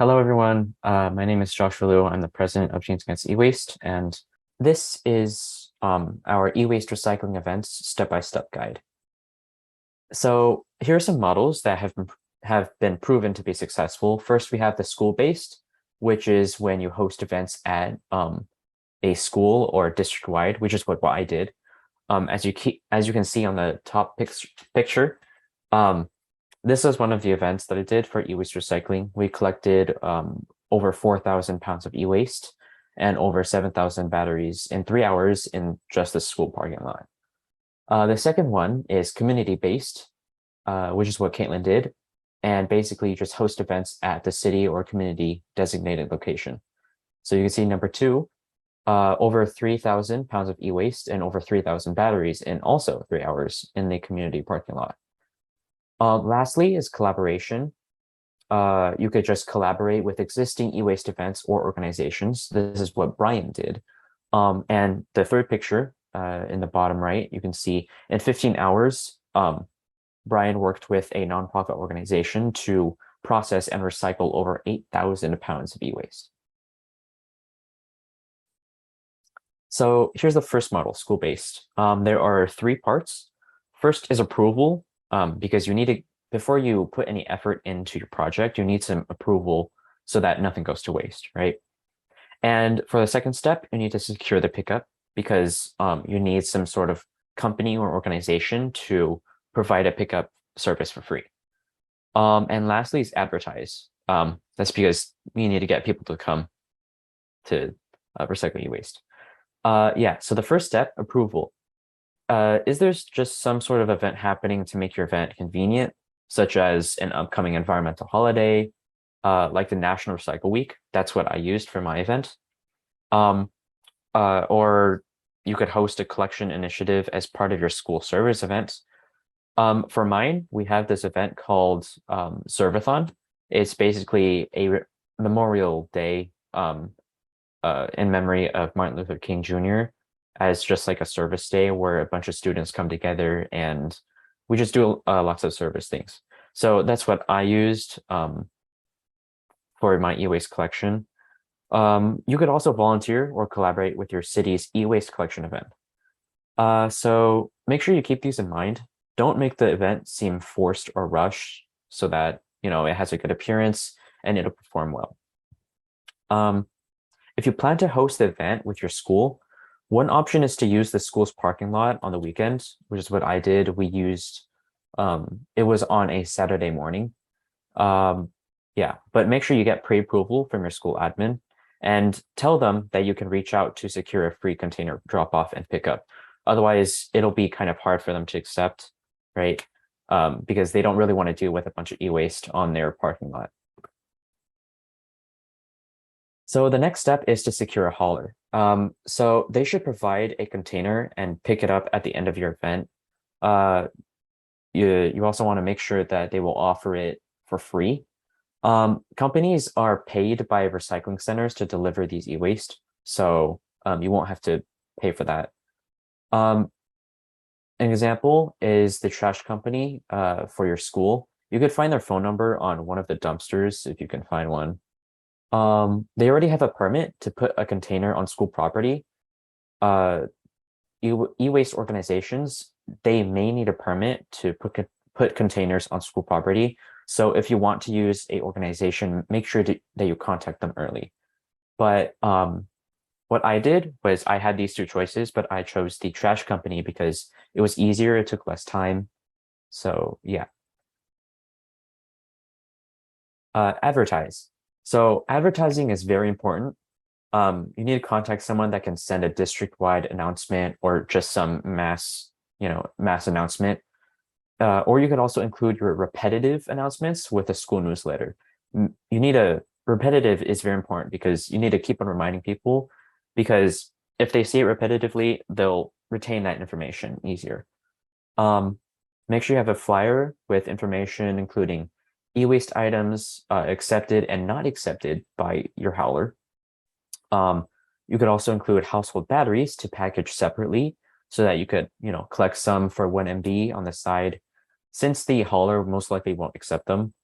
Hello, everyone. My name is Joshua Liu. I'm the president of Teens Against E-Waste, and this is our e-waste recycling events step-by-step guide. So here are some models that have been proven to be successful. First, we have the school-based, which is when you host events at a school or district-wide, which is what I did. As you can see on the top picture, um, this is one of the events that I did for e-waste recycling. We collected over 4,000 pounds of e-waste and over 7,000 batteries in 3 hours in just the school parking lot. The second one is community-based, which is what Caitlin did. And basically, you just host events at the city or community designated location. So you can see number two, over 3,000 pounds of e-waste and over 3,000 batteries in also 3 hours in the community parking lot. Lastly is collaboration. You could just collaborate with existing e-waste events or organizations. This is what Brian did. And the third picture in the bottom right, you can see in 15 hours, Brian worked with a nonprofit organization to process and recycle over 8,000 pounds of e-waste. So here's the first model, school-based. There are three parts. First is approval, because you need to, before you put any effort into your project, you need some approval so that nothing goes to waste, right? And for the second step, you need to secure the pickup because you need some sort of company or organization to provide a pickup service for free. And lastly is advertise. That's because you need to get people to come to recycle e-waste. Yeah, so the first step, approval. Is there just some sort of event happening to make your event convenient, such as an upcoming environmental holiday, like the National Recycle Week? That's what I used for my event. Or you could host a collection initiative as part of your school service event. For mine, we have this event called Servathon. It's basically a Memorial Day in memory of Martin Luther King Jr. as just like a service day where a bunch of students come together and we just do lots of service things. So that's what I used for my e-waste collection. You could also volunteer or collaborate with your city's e-waste collection event. So make sure you keep these in mind. Don't make the event seem forced or rushed so that, it has a good appearance and it'll perform well. If you plan to host the event with your school, one option is to use the school's parking lot on the weekends, which is what I did. We used, it was on a Saturday morning. Yeah, but make sure you get pre-approval from your school admin and tell them that you can reach out to secure a free container drop-off and pickup. Otherwise, it'll be kind of hard for them to accept, right? Because they don't really want to deal with a bunch of e-waste on their parking lot. So the next step is to secure a hauler. So they should provide a container and pick it up at the end of your event. You also want to make sure that they will offer it for free. Companies are paid by recycling centers to deliver these e-waste, so you won't have to pay for that. An example is the trash company for your school. You could find their phone number on one of the dumpsters if you can find one. They already have a permit to put a container on school property. E-waste organizations, they may need a permit to put containers on school property. So if you want to use a organization, make sure that you contact them early. But what I did was I had these two choices, but I chose the trash company because it was easier, it took less time. So yeah. Advertise. So advertising is very important. You need to contact someone that can send a district-wide announcement or just some mass announcement. Or you could also include your repetitive announcements with a school newsletter. Repetitive is very important because you need to keep on reminding people, because if they see it repetitively, they'll retain that information easier. Make sure you have a flyer with information, including e-waste items accepted and not accepted by your hauler. You could also include household batteries to package separately so that you could, collect some for 1 MB on the side, since the hauler most likely won't accept them.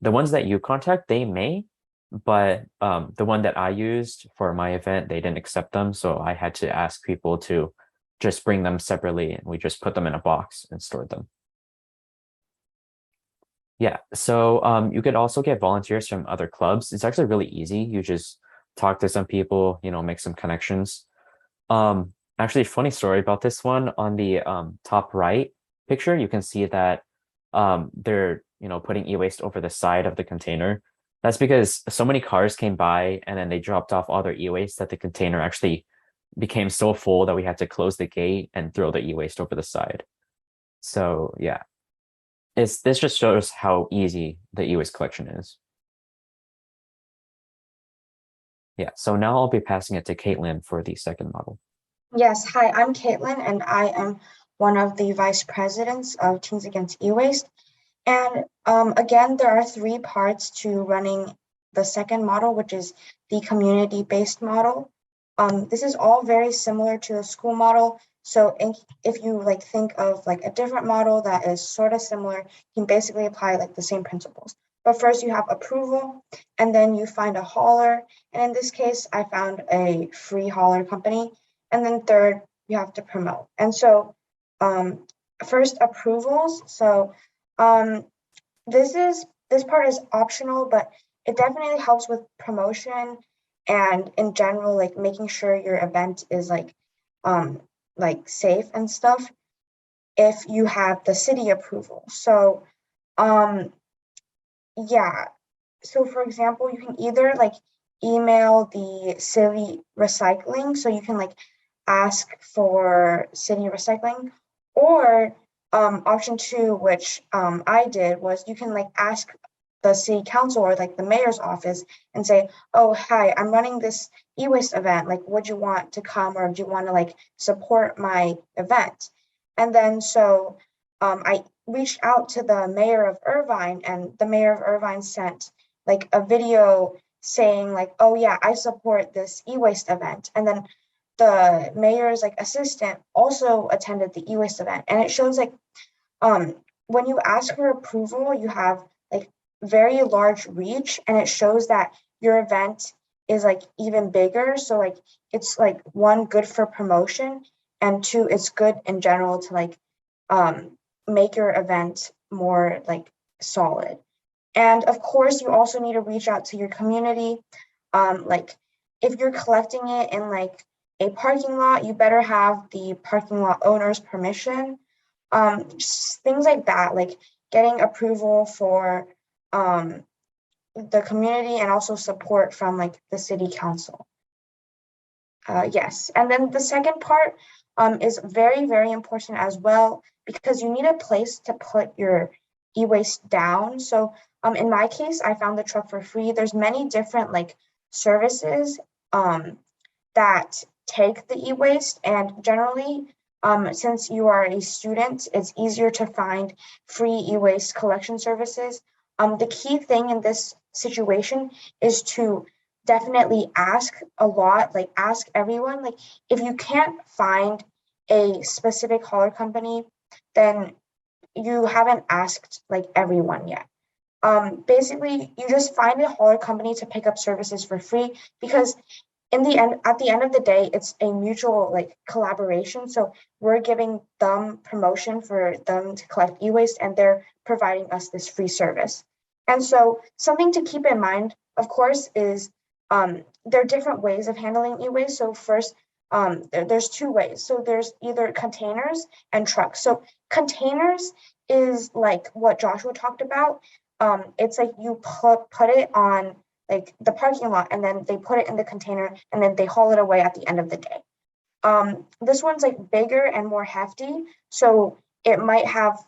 The ones that you contact, they may, but the one that I used for my event, they didn't accept them, so I had to ask people to just bring them separately, and we just put them in a box and stored them. Yeah, so you could also get volunteers from other clubs. It's actually really easy. You just talk to some people, make some connections. Actually, funny story about this one. On the top right picture, you can see that they're putting e-waste over the side of the container. That's because so many cars came by and then they dropped off all their e-waste that the container actually became so full that we had to close the gate and throw the e-waste over the side. So yeah, this just shows how easy the e-waste collection is. Yeah, so now I'll be passing it to Caitlin for the second model. Yes, hi, I'm Caitlin, and I am one of the vice presidents of Teens Against E-Waste. And again, there are three parts to running the second model, which is the community-based model. This is all very similar to a school model. So if you think of a different model that is sort of similar, you can basically apply the same principles. But first you have approval, and then you find a hauler. And in this case, I found a free hauler company. And then third, you have to promote. And so first approvals. So this part is optional, but it definitely helps with promotion and in general, making sure your event is safe and stuff if you have the city approval. So yeah. So for example, you can either email the city recycling, so you can ask for city recycling, or option two, which I did, was you can ask the city council or the mayor's office and say, oh, hi, I'm running this e-waste event. Would you want to come, or do you want to support my event? And then so I reached out to the mayor of Irvine, and the mayor of Irvine sent a video saying oh yeah, I support this e-waste event. And then the mayor's assistant also attended the e-waste event. And it shows when you ask for approval, you have very large reach, and it shows that your event is even bigger. So it's one, good for promotion, and two, it's good in general to make your event more solid. And of course, you also need to reach out to your community. If you're collecting it in a parking lot, you better have the parking lot owner's permission. Just things like that, getting approval for the community and also support from the city council. Yes, and then the second part is very, very important as well, because you need a place to put your e-waste down. So in my case, I found the truck for free. There's many different services that take the e-waste, and generally, since you are a student, it's easier to find free e-waste collection services. The key thing in this situation is to definitely ask a lot, ask everyone. If you can't find a specific hauler company, then you haven't asked everyone yet. Basically, you just find a hauler company to pick up services for free, because at the end of the day, it's a mutual collaboration. So we're giving them promotion for them to collect e-waste, and they're providing us this free service. And so something to keep in mind, of course, is there are different ways of handling e-waste. So first, there's two ways. So there's either containers and trucks. So containers is what Joshua talked about. It's you put it on the parking lot, and then they put it in the container, and then they haul it away at the end of the day. This one's bigger and more hefty, so you might have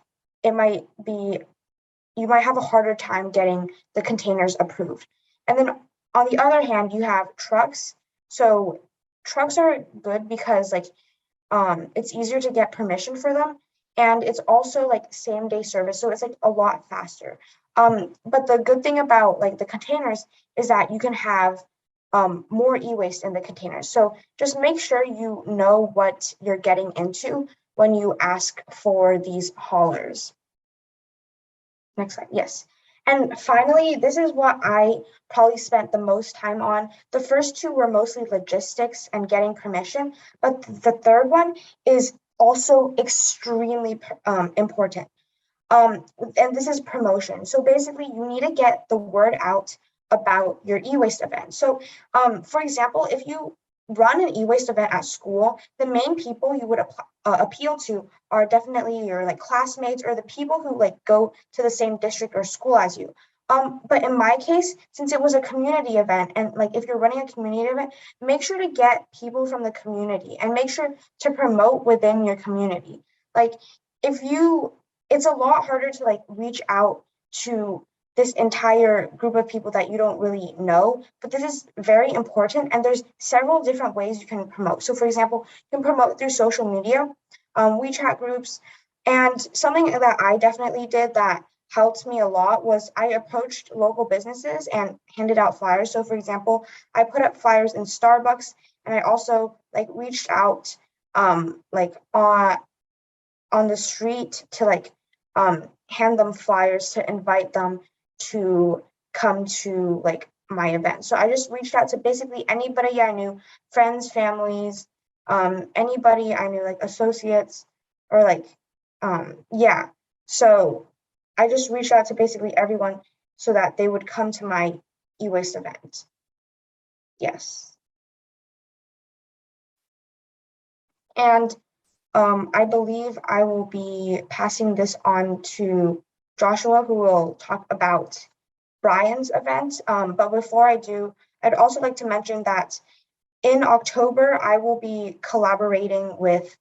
a harder time getting the containers approved. And then on the other hand, you have trucks. So trucks are good because it's easier to get permission for them, and it's also same day service, so it's a lot faster. But the good thing about the containers is that you can have more e-waste in the containers. So just make sure you know what you're getting into when you ask for these haulers. Next slide. Yes. And finally, this is what I probably spent the most time on. The first two were mostly logistics and getting permission, but the third one is also extremely important. And this is promotion. So basically, you need to get the word out about your e-waste event. So, for example, if you run an e-waste event at school, the main people you would appeal to are definitely your like classmates or the people who like go to the same district or school as you. But in my case, since it was a community event, and like if you're running a community event, make sure to get people from the community and make sure to promote within your community. Like if you it's a lot harder to like reach out to this entire group of people that you don't really know, but this is very important. And there's several different ways you can promote. So, for example, you can promote through social media, WeChat groups, and something that I definitely did that helped me a lot was I approached local businesses and handed out flyers. So, for example, I put up flyers in Starbucks, and I also like reached out like on the street to like hand them flyers to invite them to come to like my event. So I just reached out to basically anybody I knew, friends, families, anybody I knew, like associates or like yeah. So I just reached out to basically everyone so that they would come to my e-waste event. Yes. And I believe I will be passing this on to Joshua, who will talk about Brian's event. But before I do, I'd also like to mention that in October, I will be collaborating with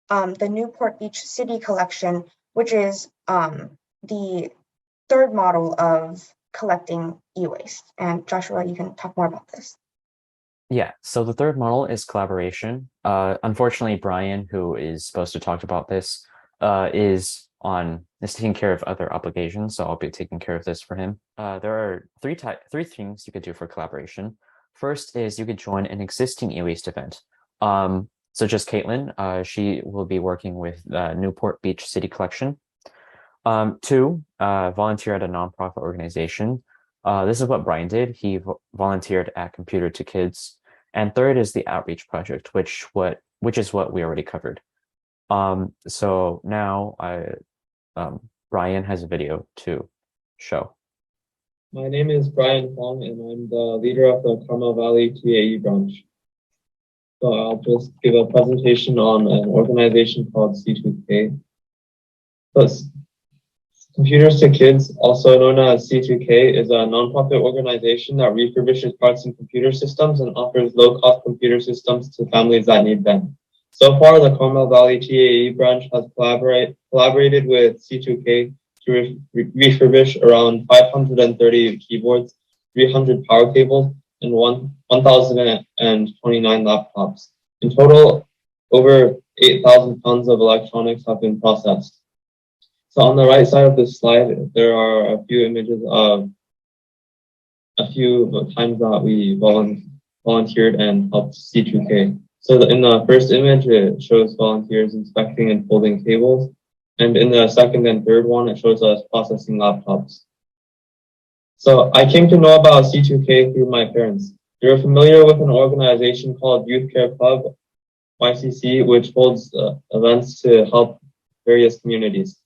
the Newport Beach City Collection, which is the third model of collecting e-waste. And Joshua, you can talk more about this. Yeah, so the third model is collaboration. Unfortunately, Brian, who is supposed to talk about this, is taking care of other obligations, so I'll be taking care of this for him. There are three things you could do for collaboration. First is you could join an existing e-waste event. Such as Caitlin, she will be working with Newport Beach City Collection. Two, volunteer at a nonprofit organization. This is what Brian did. He volunteered at Computer to Kids. And third is the outreach project, which is what we already covered. So now Brian has a video to show. My name is Brian Fong, and I'm the leader of the Carmel Valley TAE branch. So I'll just give a presentation on an organization called C2K. So Computers to Kids, also known as C2K, is a nonprofit organization that refurbishes parts in computer systems and offers low-cost computer systems to families that need them. So far, the Carmel Valley TAE branch has collaborated with C2K to refurbish around 530 keyboards, 300 power cables, and 1,029 laptops. In total, over 8,000 tons of electronics have been processed. So on the right side of this slide, there are a few images of a few times that we volunteered and helped C2K. So in the first image, it shows volunteers inspecting and folding tables. And in the second and third one, it shows us processing laptops. So I came to know about C2K through my parents. They were familiar with an organization called Youth Care Club, YCC, which holds events to help various communities.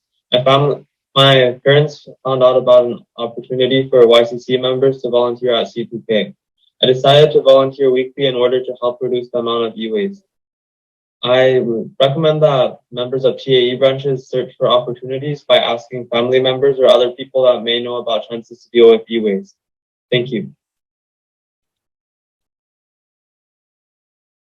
My parents found out about an opportunity for YCC members to volunteer at C2K. I decided to volunteer weekly in order to help reduce the amount of e-waste. I recommend that members of TAE branches search for opportunities by asking family members or other people that may know about chances to deal with e-waste. Thank you.